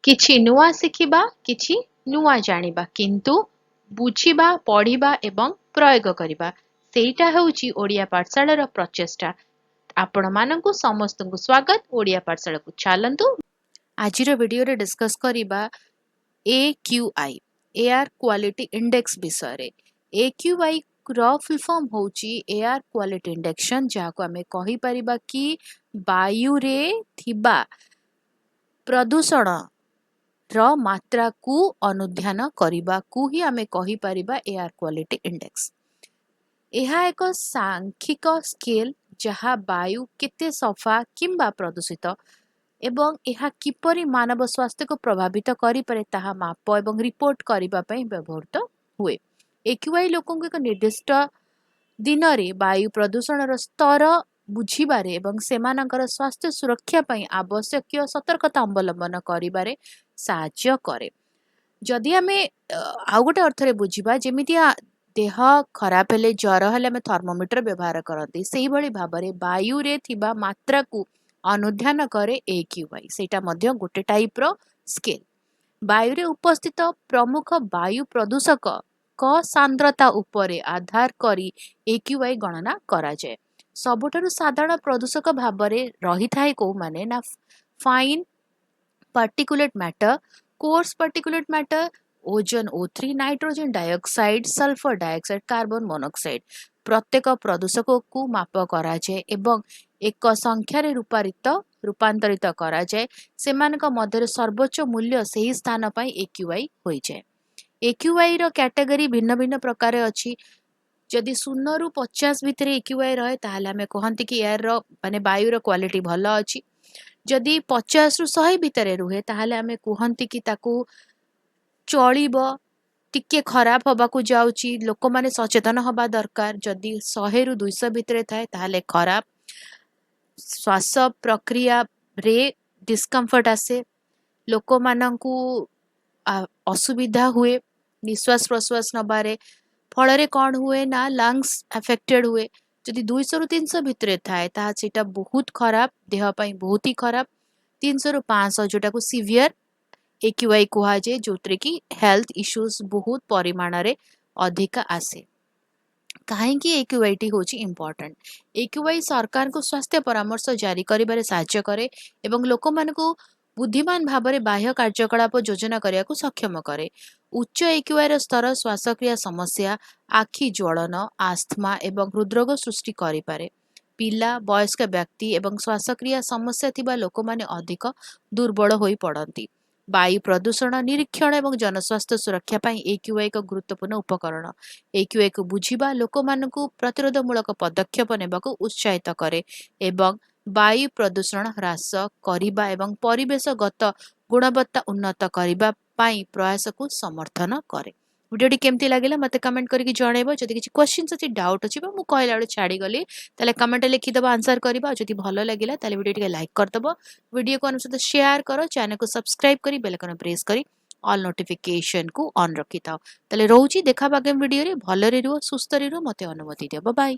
କିଛି ନୂଆ ଶିଖିବା, କିଛି ନୂଆ ଜାଣିବା, କିନ୍ତୁ ବୁଝିବା, ପଢିବା ଏବଂ ପ୍ରୟୋଗ କରିବା ସେଇଟା ହେଉଛି ଓଡ଼ିଆ ପାଠଶାଳାର ପ୍ରଚେଷ୍ଟା। ଆପଣମାନଙ୍କୁ ସମସ୍ତଙ୍କୁ ସ୍ୱାଗତ ଓଡ଼ିଆ ପାଠଶାଳାକୁ। ଚାଲନ୍ତୁ ଆଜିର ଭିଡ଼ିଓରେ ଡିସ୍କସ୍ କରିବା AQI ଏୟାର କ୍ୱାଲିଟି ଇଣ୍ଡେକ୍ସ ବିଷୟରେ। AQI ର ଫୁଲ୍ ଫର୍ମ ହେଉଛି ଏୟାର କ୍ୱାଲିଟି ଇଣ୍ଡେକ୍ସନ୍, ଯାହାକୁ ଆମେ କହିପାରିବା କି ବାୟୁରେ ଥିବା ପ୍ରଦୂଷଣ ର ମାତ୍ରାକୁ ଅନୁଧ୍ୟାନ କରିବାକୁ ହିଁ ଆମେ କହିପାରିବା ଏୟାର କ୍ୱାଲିଟି ଇଣ୍ଡେକ୍ସ। ଏହା ଏକ ସାଂଖ୍ୟିକ ସ୍କେଲ ଯାହା ବାୟୁ କେତେ ସଫା କିମ୍ବା ପ୍ରଦୂଷିତ ଏବଂ ଏହା କିପରି ମାନବ ସ୍ୱାସ୍ଥ୍ୟକୁ ପ୍ରଭାବିତ କରିପାରେ ତାହା ମାପ ଏବଂ ରିପୋର୍ଟ କରିବା ପାଇଁ ବ୍ୟବହୃତ ହୁଏ। AQI ଲୋକଙ୍କୁ ଏକ ନିର୍ଦ୍ଦିଷ୍ଟ ଦିନରେ ବାୟୁ ପ୍ରଦୂଷଣର ସ୍ତର ବୁଝିବାରେ ଏବଂ ସେମାନଙ୍କର ସ୍ୱାସ୍ଥ୍ୟ ସୁରକ୍ଷା ପାଇଁ ଆବଶ୍ୟକୀୟ ସତର୍କତା ଅବଲମ୍ବନ କରିବାରେ ସାହାଯ୍ୟ କରେ। ଯଦି ଆମେ ଆଉ ଗୋଟେ ଅର୍ଥରେ ବୁଝିବା, ଯେମିତି ଦେହ ଖରାପ ହେଲେ, ଜ୍ୱର ହେଲେ ଆମେ ଥର୍ମୋମିଟର ବ୍ୟବହାର କରନ୍ତି, ସେଇଭଳି ଭାବରେ ବାୟୁରେ ଥିବା ମାତ୍ରାକୁ ଅନୁଧ୍ୟାନ କରେ AQI। ସେଇଟା ମଧ୍ୟ ଗୋଟେ ଟାଇପର ସ୍କେଲ। ବାୟୁରେ ଉପସ୍ଥିତ ପ୍ରମୁଖ ବାୟୁ ପ୍ରଦୂଷକ ସାନ୍ଦ୍ରତା ଉପରେ ଆଧାର କରି AQI ଗଣନା କରାଯାଏ। ସବୁଠାରୁ ସାଧାରଣ ପ୍ରଦୂଷକ ଭାବରେ ରହିଥାଏ କୋଉମାନେ ନା fine particulate matter, coarse particulate matter, ozone O3, nitrogen dioxide, sulphur dioxide, carbon monoxide. प्रत्येक प्रदूषकକୁ ମାପ କରାଯାଏ ଏବଂ ଏକ ସଂଖ୍ୟାରେ ରୂପାନ୍ତରିତ କରାଯାଏ। ସେମାନଙ୍କ ମଧ୍ୟରେ ସର୍ବୋଚ୍ଚ ମୂଲ୍ୟ ସେହି ସ୍ଥାନ ପାଇଁ AQI ହୋଇଯାଏ। AQI ର କ୍ୟାଟେଗୋରୀ ଭିନ୍ନ ଭିନ୍ନ ପ୍ରକାର ଅଛି। ଯଦି 0 ରୁ 50 ଭିତରେ AQI ରହେ ତାହେଲେ ଆମେ କହନ୍ତି କି ଏୟାରର ମାନେ ବାୟୁର କ୍ୱାଲିଟି ଭଲ ଅଛି। ଯଦି 50 ରୁ 100 ଭିତରେ ରୁହେ ତାହେଲେ ଆମେ କୁହନ୍ତି କି ତାକୁ ଚଳିବ, ଟିକେ ଖରାପ ହବାକୁ ଯାଉଛି, ଲୋକମାନେ ସଚେତନ ହବା ଦରକାର। ଯଦି 100 ରୁ 200 ଭିତରେ ଥାଏ ତାହେଲେ ଖରାପ, ଶ୍ୱାସ ପ୍ରକ୍ରିୟାରେ ଡିସ୍କମ୍ଫର୍ଟ ଆସେ, ଲୋକମାନଙ୍କୁ ଅସୁବିଧା ହୁଏ ନିଶ୍ୱାସ ପ୍ରଶ୍ୱାସ ନେବାରେ। ଫଳରେ କ'ଣ ହୁଏ ନା ଲଙ୍ଗସ୍ ଆଫେକ୍ଟେଡ୍ ହୁଏ। ଯଦି 200 ରୁ 300 ଭିତରେ ଥାଏ ତାହା ସେଇଟା ବହୁତ ଖରାପ, ଦେହ ପାଇଁ ବହୁତ ହି ଖରାପ। 300 ରୁ 500 ଯୋଉଟାକୁ ସିଭିୟର AQI କୁହାଯାଏ, ଯୋଉଥିରେ କି ହେଲ୍ଥ ଇସ୍ୟୁଜ ବହୁତ ପରିମାଣରେ ଅଧିକା ଆସେ। କାହିଁକି AQI ଟି ହେଉଛି ଇମ୍ପର୍ଟାଣ୍ଟ? AQI ସରକାରଙ୍କୁ ସ୍ୱାସ୍ଥ୍ୟ ପରାମର୍ଶ ଜାରି କରିବାରେ ସାହାଯ୍ୟ କରେ ଏବଂ ଲୋକମାନଙ୍କୁ ବୁଦ୍ଧିମାନ ଭାବରେ ବାହ୍ୟ କାର୍ଯ୍ୟକଳାପ ଯୋଜନା କରିବାକୁ ସକ୍ଷମ କରେ। ଉଚ୍ଚ AQI ର ସ୍ତର ଶ୍ୱାସକ୍ରିୟା ସମସ୍ୟା, ଆଖି ଜ୍ୱଳନ, ଆସ୍ଥମା ଏବଂ ହୃଦରୋଗ ସୃଷ୍ଟି କରିପାରେ। ପିଲା, ବୟସ୍କ ବ୍ୟକ୍ତି ଏବଂ ଶ୍ୱାସକ୍ରିୟା ସମସ୍ୟା ଥିବା ଲୋକମାନେ ଅଧିକ ଦୁର୍ବଳ ହୋଇ ପଡ଼ନ୍ତି। ବାୟୁ ପ୍ରଦୂଷଣ ନିରୀକ୍ଷଣ ଏବଂ ଜନସ୍ୱାସ୍ଥ୍ୟ ସୁରକ୍ଷା ପାଇଁ AQI ଏକ ଗୁରୁତ୍ୱପୂର୍ଣ୍ଣ ଉପକରଣ। AQI କୁ ବୁଝିବା ଲୋକମାନଙ୍କୁ ପ୍ରତିରୋଧମୂଳକ ପଦକ୍ଷେପ ନେବାକୁ ଉତ୍ସାହିତ କରେ ଏବଂ ବାୟୁ ପ୍ରଦୂଷଣ ହ୍ରାସ କରିବା ଏବଂ ପରିବେଶଗତ ଗୁଣବତ୍ତା ଉନ୍ନତ କରିବା ପାଇଁ ପ୍ରୟାସକୁ ସମର୍ଥନ କରେ। ଭିଡ଼ିଓଟି କେମିତି ଲାଗିଲା ମୋତେ କମେଣ୍ଟ କରିକି ଜଣାଇବ। ଯଦି କିଛି କ୍ୱେଶ୍ଚିନ୍ସ ଅଛି, ଡାଉଟ୍ ଅଛି ବା ମୁଁ କହିଲା ବେଳେ ଛାଡ଼ିଗଲି ତାହେଲେ କମେଣ୍ଟରେ ଲେଖିଦେବ, ଆନ୍ସର କରିବା। ଆଉ ଯଦି ଭଲ ଲାଗିଲା ତାହେଲେ ଭିଡ଼ିଓ ଟିକେ ଲାଇକ୍ କରିଦେବ, ଭିଡ଼ିଓକୁ ଆମ ସହିତ ସେୟାର କର, ଚ୍ୟାନେଲକୁ ସବସ୍କ୍ରାଇବ କରି ବେଲ୍ ଆଇକନ୍ ପ୍ରେସ୍ କରି ଅଲ୍ ନୋଟିଫିକେସନକୁ ଅନ୍ ରଖିଥାଅ। ତାହେଲେ ରହୁଛି, ଦେଖା ହବା ଆଗାମୀ ଭିଡ଼ିଓରେ। ଭଲରେ ରୁହ, ସୁସ୍ଥରେ ରୁହ, ମୋତେ ଅନୁମତି ଦିଅ। ବାଏ।